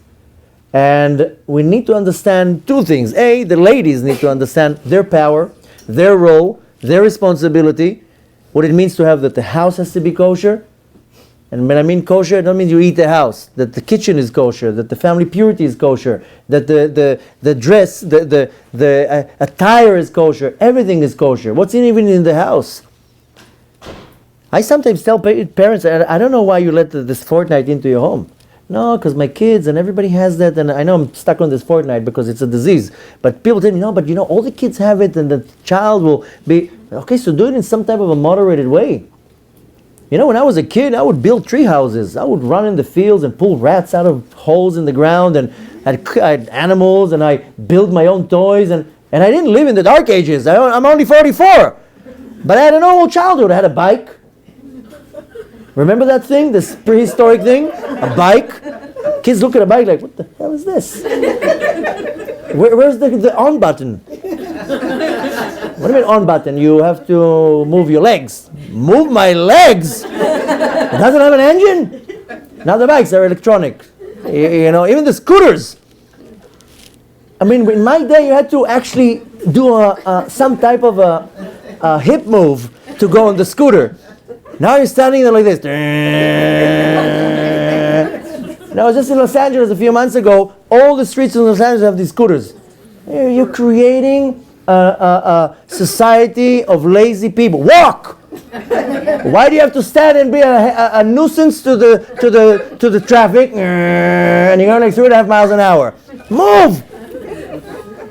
S1: and we need to understand two things. A, the ladies need to understand their power, their role, their responsibility, what it means to have that the house has to be kosher. And when I mean kosher, I don't mean you eat the house, that the kitchen is kosher, that the family purity is kosher, that the dress, the attire is kosher, everything is kosher. What's even in the house? I sometimes tell parents, I don't know why you let this Fortnite into your home. No, because my kids and everybody has that, and I know I'm stuck on this Fortnite because it's a disease. But people tell me, no, but all the kids have it, and the child will be okay. So do it in some type of a moderated way. When I was a kid, I would build tree houses. I would run in the fields and pull rats out of holes in the ground, and I had animals, and I built my own toys, and I didn't live in the dark ages. I'm only 44, but I had a normal childhood. I had a bike. Remember that thing, this prehistoric thing? A bike. Kids look at a bike like, what the hell is this? Where's the on button? What do you mean on button? You have to move your legs. Move my legs? It doesn't have an engine? Now the bikes are electronic. Even the scooters. I mean, in my day, you had to actually do some type of a hip move to go on the scooter. Now you're standing there like this. And I was just in Los Angeles a few months ago. All the streets in Los Angeles have these scooters. You're creating a society of lazy people. Walk! Why do you have to stand and be a nuisance to the traffic? And you're going like 3.5 miles an hour. Move!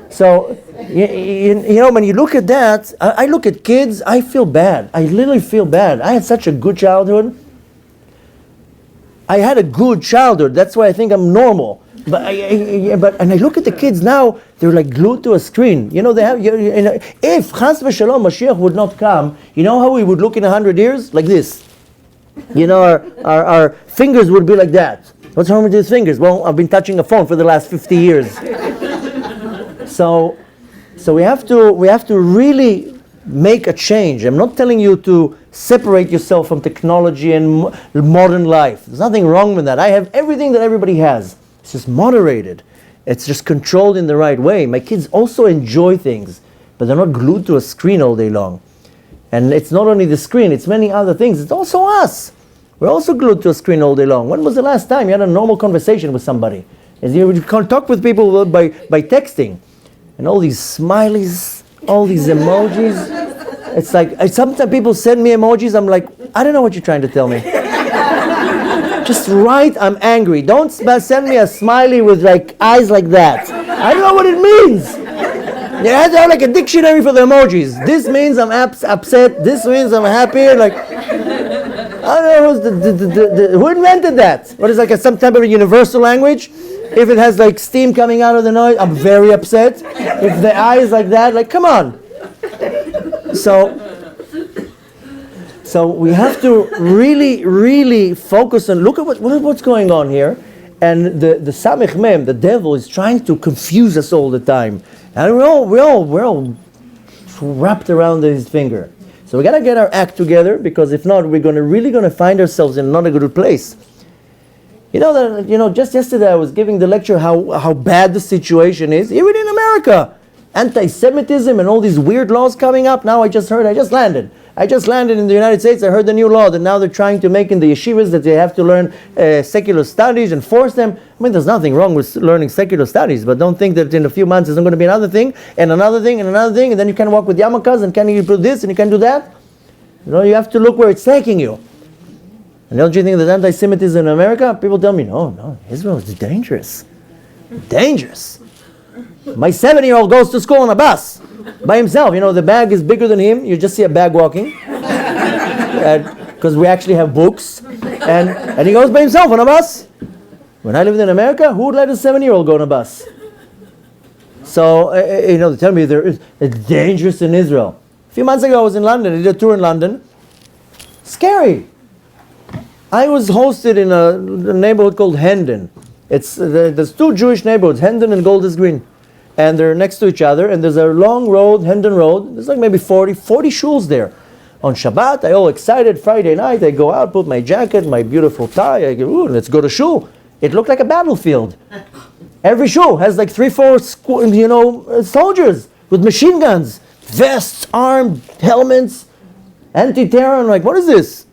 S1: So, when you look at that, I look at kids, I feel bad. I literally feel bad. I had such a good childhood. I had a good childhood. That's why I think I'm normal. But I look at the kids now, they're like glued to a screen. They have. If Chas v'Shalom Mashiach would not come, how we would look in 100 years? Like this. Our fingers would be like that. What's wrong with these fingers? Well, I've been touching a phone for the last 50 years. So we have to really make a change. I'm not telling you to separate yourself from technology and modern life. There's nothing wrong with that. I have everything that everybody has. It's just moderated. It's just controlled in the right way. My kids also enjoy things, but they're not glued to a screen all day long. And it's not only the screen, it's many other things. It's also us. We're also glued to a screen all day long. When was the last time you had a normal conversation with somebody? You can't talk with people by texting. And all these smileys, all these emojis. It's like, sometimes people send me emojis, I'm like, I don't know what you're trying to tell me. Just write, I'm angry. Don't send me a smiley with like eyes like that. I don't know what it means. You have to have like a dictionary for the emojis. This means I'm upset. This means I'm happy. Like, I don't know who invented that. What is like some type of a universal language? If it has like steam coming out of the noise, I'm very upset. If the eye is like that, like come on. So we have to really, really focus and look at what's going on here. And the Samech Mem, the devil, is trying to confuse us all the time. And we're all wrapped around his finger. So we got to get our act together, because if not, we're really going to find ourselves in not a good place. Just yesterday I was giving the lecture how bad the situation is, even in America. Anti-Semitism and all these weird laws coming up. Now I just landed in the United States. I heard the new law that now they're trying to make in the yeshivas that they have to learn secular studies and force them. I mean, there's nothing wrong with learning secular studies, but don't think that in a few months there's going to be another thing, and another thing, and another thing, and then you can walk with yarmulkes, and can you do this, and you can do that. You have to look where it's taking you. And don't you think that anti-Semitism in America? People tell me, no, Israel is dangerous. Dangerous. My 7-year-old goes to school on a bus by himself. The bag is bigger than him. You just see a bag walking. Because we actually have books. And he goes by himself on a bus. When I lived in America, who would let a 7-year-old go on a bus? So, they tell me it's dangerous in Israel. A few months ago, I was in London. I did a tour in London. Scary. I was hosted in a neighborhood called Hendon. There's two Jewish neighborhoods, Hendon and Golders Green. And they're next to each other, and there's a long road, Hendon Road. There's like maybe 40 shuls there. On Shabbat, I all excited, Friday night, I go out, put my jacket, my beautiful tie, I go, let's go to shul. It looked like a battlefield. Every shul has like 3-4 soldiers with machine guns, vests, armed, helmets, anti-terror. I'm like, what is this?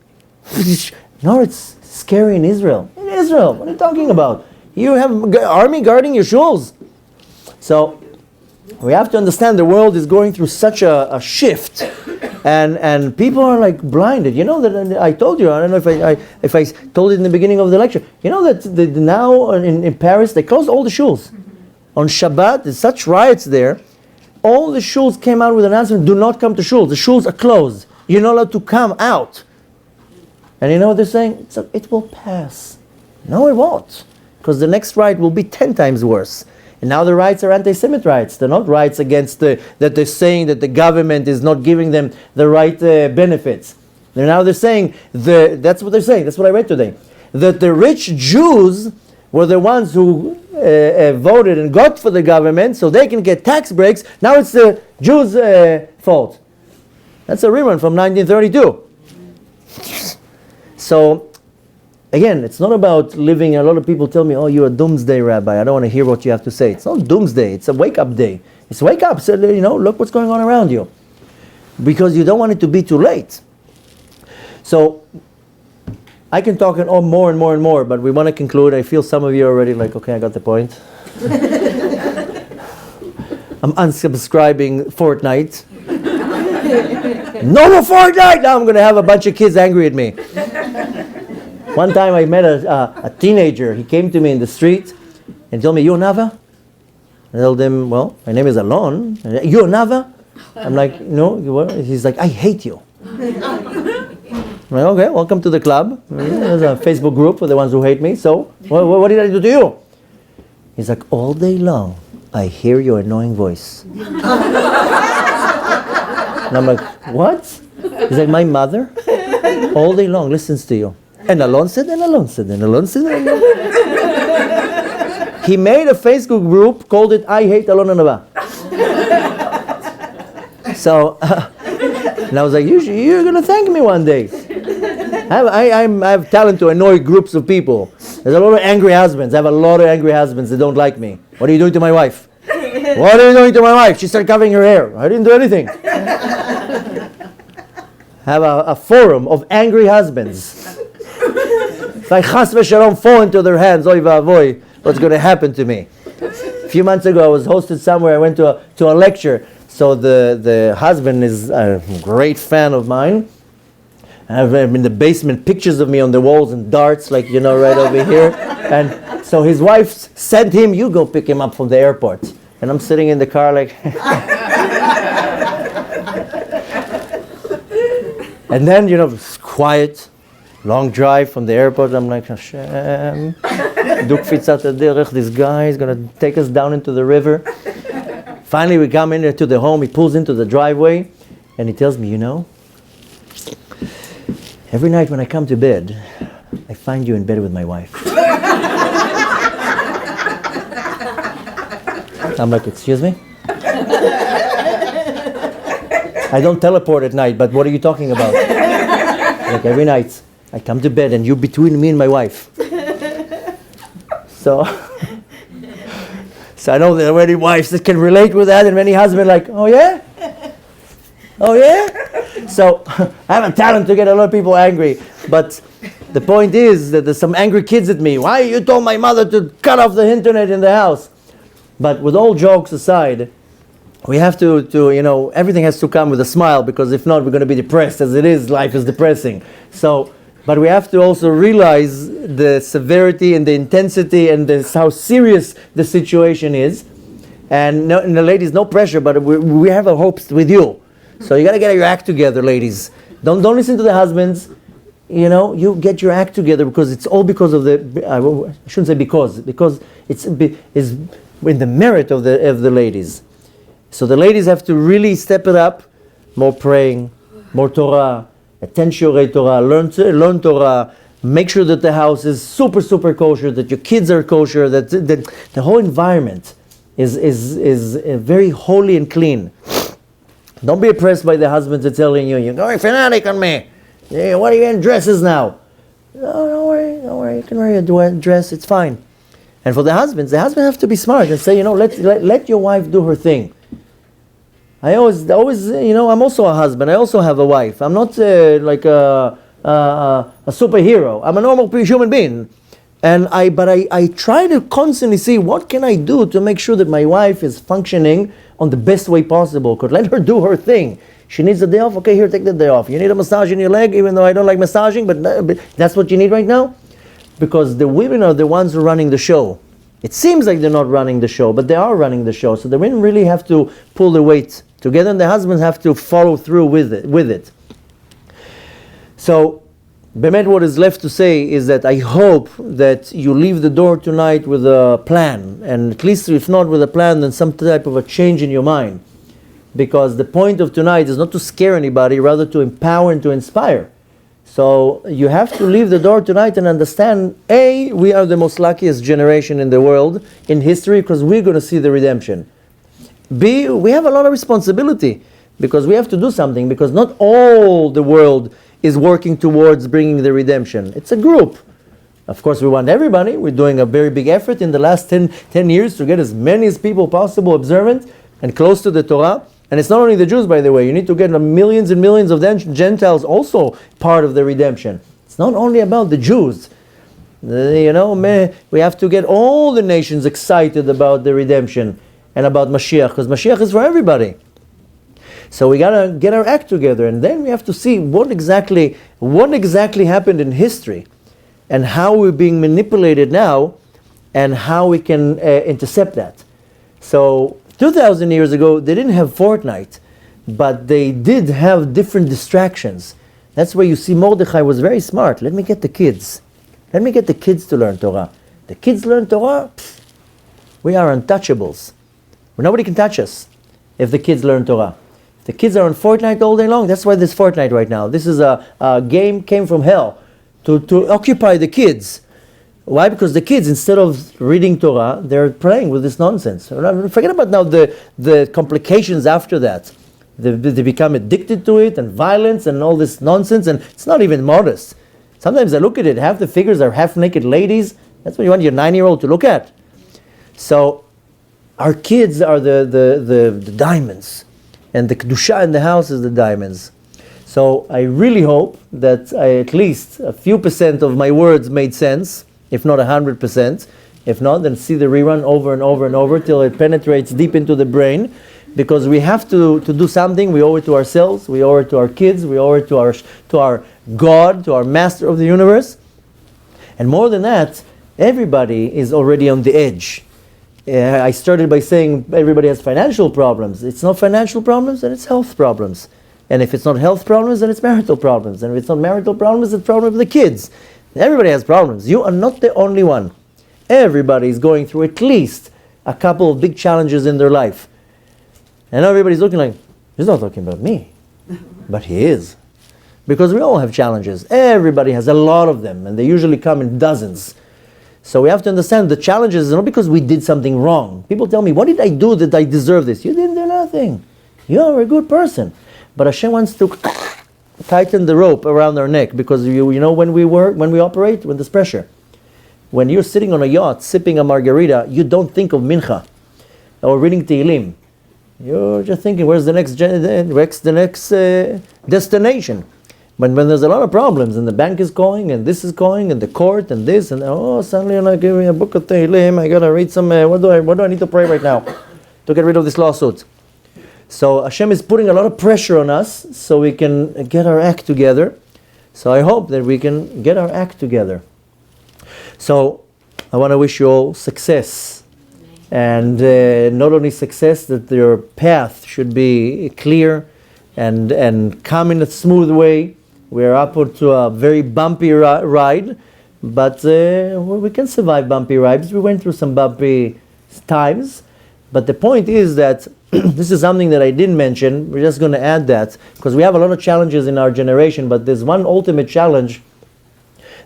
S1: No, it's scary in Israel. In Israel, what are you talking about? You have army guarding your shuls. So We have to understand the world is going through such a shift, and people are like blinded. You know that I told you. I don't know if I told it in the beginning of the lecture. You know that now in Paris they closed all the shuls on Shabbat. There's such riots there. All the shuls came out with an announcement: do not come to shuls. The shuls are closed. You're not allowed to come out. And you know what they're saying? It will pass. No, it won't, because the next riot will be 10 times worse. And now the riots are anti-Semite riots. They're not riots against that they're saying that the government is not giving them the right benefits. They're saying, that's what they're saying, that's what I read today, that the rich Jews were the ones who voted and got for the government so they can get tax breaks. Now it's the Jews' fault. That's a rerun from 1932. So, again, it's not about living. A lot of people tell me, oh, you're a doomsday rabbi. I don't want to hear what you have to say. It's not doomsday. It's a wake-up day. It's wake up. So, look what's going on around you. Because you don't want it to be too late. So, I can talk on more and more and more, but we want to conclude. I feel some of you are already like, okay, I got the point. I'm unsubscribing Fortnite. No more Fortnite! Now I'm going to have a bunch of kids angry at me. One time I met a teenager. He came to me in the street and told me, you Anava? I told him, well, my name is Alon. You Anava? I'm like, no. He's like, I hate you. I'm like, okay, welcome to the club. There's a Facebook group for the ones who hate me. So, what did I do to you? He's like, all day long, I hear your annoying voice. And I'm like, what? He's like, my mother all day long listens to you. And Alon said, and Alon said, and Alon said, and Alon. He made a Facebook group, called it I Hate Alon Anava. So, and I was like, you're going to thank me one day. I have talent to annoy groups of people. There's a lot of angry husbands. I have a lot of angry husbands that don't like me. What are you doing to my wife? What are you doing to my wife? She started covering her hair. I didn't do anything. Have a forum of angry husbands. If I chas v'shalom fall into their hands, oy va'avoy, what's going to happen to me? A few months ago, I was hosted somewhere. I went to a lecture. So the husband is a great fan of mine. I have in the basement pictures of me on the walls and darts, like, right over here. And so his wife sent him, you go pick him up from the airport. And I'm sitting in the car like... And then, it's quiet, long drive from the airport. I'm like, Hashem, this guy is going to take us down into the river. Finally, we come into the home. He pulls into the driveway, and he tells me, every night when I come to bed, I find you in bed with my wife. I'm like, excuse me? I don't teleport at night, but what are you talking about? Like every night, I come to bed and you're between me and my wife. So I know there are many wives that can relate with that, and many husbands like, oh yeah? Oh yeah? So I have a talent to get a lot of people angry, but the point is that there's some angry kids at me. Why you told my mother to cut off the internet in the house? But with all jokes aside, we have to everything has to come with a smile, because if not, we're going to be depressed. As it is, life is depressing. So, but we have to also realize the severity and the intensity and how serious the situation is. And the ladies, no pressure, but we have our hopes with you. So you got to get your act together, ladies. Don't listen to the husbands. You get your act together, because it's all because of I shouldn't say because it's in the merit of the ladies. So the ladies have to really step it up, more praying, more Torah, attend Shiurei Torah, learn Torah, make sure that the house is super, super kosher, that your kids are kosher, that the whole environment is very holy and clean. Don't be impressed by the husbands that are telling you, you're going fanatic on me. Yeah, what are you in dresses now? No, don't worry, you can wear a dress, it's fine. And for the husbands have to be smart and say, let your wife do her thing. I always, I'm also a husband. I also have a wife. I'm not like a superhero. I'm a normal human being. But I try to constantly see what can I do to make sure that my wife is functioning on the best way possible. Could let her do her thing. She needs a day off. Okay, here, take the day off. You need a massage in your leg, even though I don't like massaging, but that's what you need right now? Because the women are the ones who are running the show. It seems like they're not running the show, but they are running the show. So the women really have to pull the weight together, and the husbands have to follow through with it. So, Bemet, what is left to say is that I hope that you leave the door tonight with a plan, and at least if not with a plan, then some type of a change in your mind. Because the point of tonight is not to scare anybody, rather to empower and to inspire. So you have to leave the door tonight and understand, A, we are the most luckiest generation in the world, in history, because we're going to see the redemption. B, we have a lot of responsibility, because we have to do something, because not all the world is working towards bringing the redemption. It's a group. Of course, we want everybody. We're doing a very big effort in the last 10 years to get as many as people possible observant and close to the Torah. And it's not only the Jews, by the way. You need to get millions and millions of Gentiles also part of the redemption. It's not only about the Jews. We have to get all the nations excited about the redemption and about Mashiach, because Mashiach is for everybody. So we gotta get our act together, and then we have to see what exactly happened in history, and how we're being manipulated now, and how we can intercept that. So 2,000 years ago, they didn't have Fortnite, but they did have different distractions. That's where you see Mordechai was very smart. Let me get the kids. Let me get the kids to learn Torah. The kids learn Torah, we are untouchables. Nobody can touch us if the kids learn Torah. If the kids are on Fortnite all day long, that's why there's Fortnite right now. This is a game came from hell to occupy the kids. Why? Because the kids, instead of reading Torah, they're playing with this nonsense. Forget about now the complications after that. They become addicted to it, and violence and all this nonsense, and it's not even modest. Sometimes I look at it, half the figures are half-naked ladies. That's what you want your 9-year-old to look at. So our kids are the diamonds, and the kedusha in the house is the diamonds. So I really hope that at least a few percent of my words made sense, if not 100%. If not, then see the rerun over and over and over till it penetrates deep into the brain, because we have to do something. We owe it to ourselves, we owe it to our kids, we owe it to our God, to our master of the universe. And more than that, everybody is already on the edge. I started by saying everybody has financial problems. It's not financial problems, then it's health problems. And if it's not health problems, then it's marital problems. And if it's not marital problems, it's problem with the kids. Everybody has problems. You are not the only one. Everybody is going through at least a couple of big challenges in their life. And everybody's looking like, he's not talking about me. But he is. Because we all have challenges. Everybody has a lot of them, and they usually come in dozens. So we have to understand the challenges is not because we did something wrong. People tell me, what did I do that I deserve this? You didn't do nothing. You are a good person. But Hashem wants to tighten the rope around our neck, because you know when we operate, when there's pressure. When you're sitting on a yacht sipping a margarita, you don't think of mincha or reading Tehillim. You're just thinking, where's the next destination? When there's a lot of problems, and the bank is calling, and this is calling, and the court, and this, and suddenly you're not giving a book of Tehillim. I gotta read some. What do I need to pray right now to get rid of this lawsuit? So Hashem is putting a lot of pressure on us, so we can get our act together. So I hope that we can get our act together. So I want to wish you all success, and not only success, that your path should be clear and come in a smooth way. We're up to a very bumpy ride, but we can survive bumpy rides. We went through some bumpy times, but the point is that this is something that I didn't mention. We're just going to add that, because we have a lot of challenges in our generation, but there's one ultimate challenge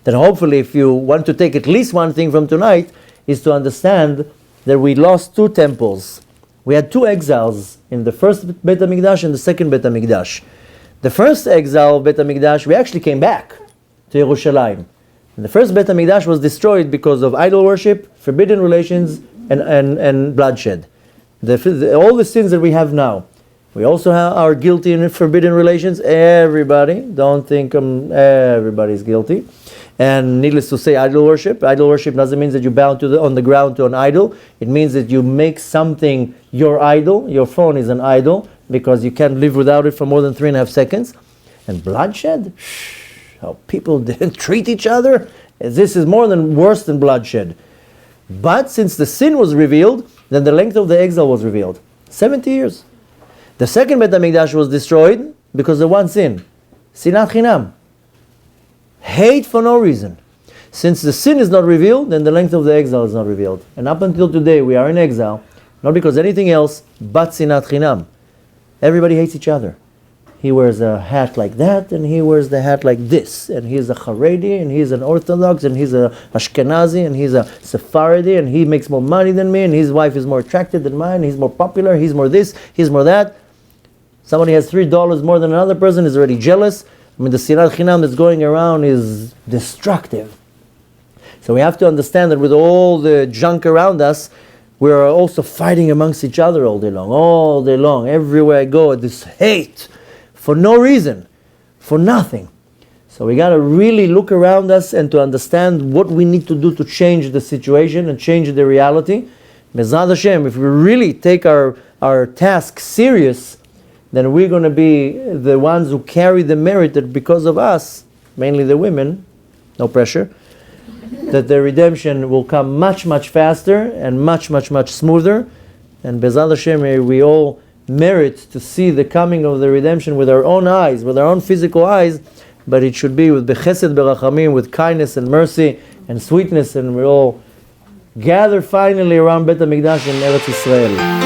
S1: that hopefully, if you want to take at least one thing from tonight, is to understand that we lost 2 temples. We had 2 exiles in the first Beit HaMikdash and the second Beit HaMikdash. The first exile of Beit HaMikdash, we actually came back to Yerushalayim. And the first Beit HaMikdash was destroyed because of idol worship, forbidden relations, and bloodshed. All the sins that we have now. We also are guilty in forbidden relations. Everybody, don't think everybody's guilty. And needless to say, idol worship. Idol worship doesn't mean that you bow on the ground to an idol. It means that you make something your idol. Your phone is an idol because you can't live without it for more than 3.5 seconds. And bloodshed? How people didn't treat each other? This is worse than bloodshed. But since the sin was revealed, then the length of the exile was revealed. 70 years. The second Beit HaMikdash was destroyed because of one sin. Sinat Chinam. Hate for no reason. Since the sin is not revealed, then the length of the exile is not revealed. And up until today, we are in exile, not because anything else, but Sinat Chinam. Everybody hates each other. He wears a hat like that, and he wears the hat like this. And he's a Haredi, and he's an Orthodox, and he's a Ashkenazi, and he's a Sephardi, and he makes more money than me, and his wife is more attractive than mine, he's more popular, he's more this, he's more that. Somebody has $3 more than another person, is already jealous. I mean, the Sinat Chinam that's going around is destructive. So we have to understand that with all the junk around us, we are also fighting amongst each other all day long, everywhere I go, this hate, for no reason, for nothing. So we got to really look around us and to understand what we need to do to change the situation and change the reality. Bezrat Hashem, if we really take our task serious, then we're going to be the ones who carry the merit that because of us, mainly the women, no pressure, that the redemption will come much, much faster and much, much, much smoother. And Bezrat Hashem, may we all merit to see the coming of the redemption with our own eyes, with our own physical eyes, but it should be with bechesed berachamim, with kindness and mercy and sweetness, and we all gather finally around Beit HaMikdash in Eretz Israel.